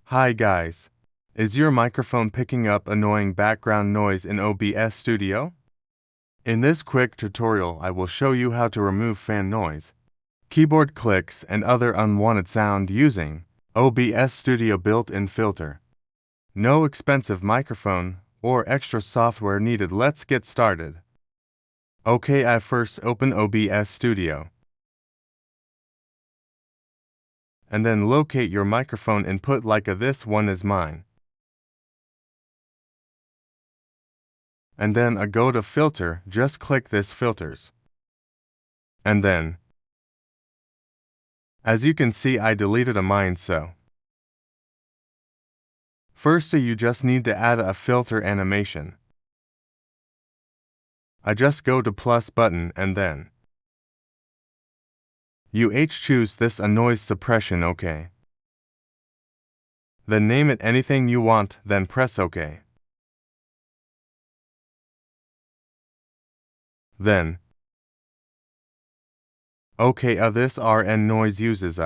Hi guys. Is your microphone picking up annoying background noise in OBS Studio? In this quick tutorial I will show you how to remove fan noise, keyboard clicks, and other unwanted sound using OBS Studio built-in filter. No expensive microphone or extra software needed. Let's get started. Okay, I first open OBS Studio. And then locate your microphone input like this one is mine. And then go to filter, just click this filters. And then, as you can see, I deleted mine, so. First you just need to add a filter animation. I just go to plus button and then you choose this noise suppression, OK. Then name it anything you want, then press OK. Then OK, this RNNoise uses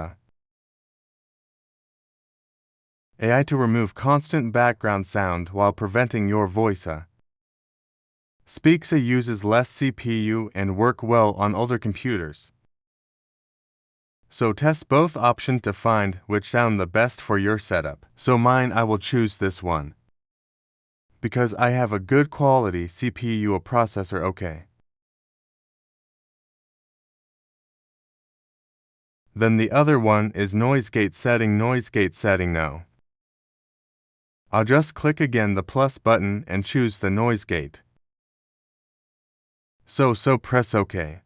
AI to remove constant background sound while preventing your voice. Speex uses less CPU and work well on older computers. So test both options to find which sound the best for your setup. So mine, I will choose this one, because I have a good quality CPU processor, OK. Then the other one is noise gate setting. No. I'll just click again the plus button and choose the noise gate. So press OK.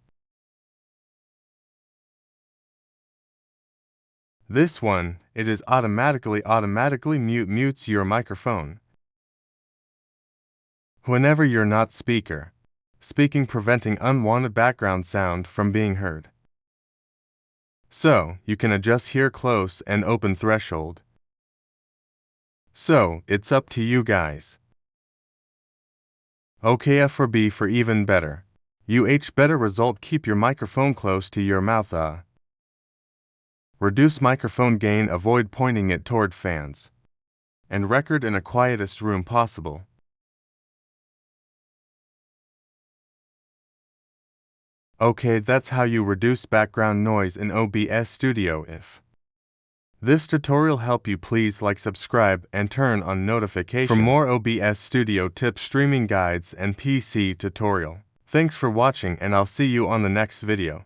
This one, it is automatically mutes your microphone whenever you're not speaking, preventing unwanted background sound from being heard. So, you can adjust here close and open threshold. So, it's up to you guys. OK, for B for even better. Better result, keep your microphone close to your mouth. Reduce microphone gain, avoid pointing it toward fans. And record in a quietest room possible. Okay, that's how you reduce background noise in OBS Studio. If this tutorial helped you, please like, subscribe, and turn on notifications for more OBS Studio tips, streaming guides, and PC tutorial. Thanks for watching, and I'll see you on the next video.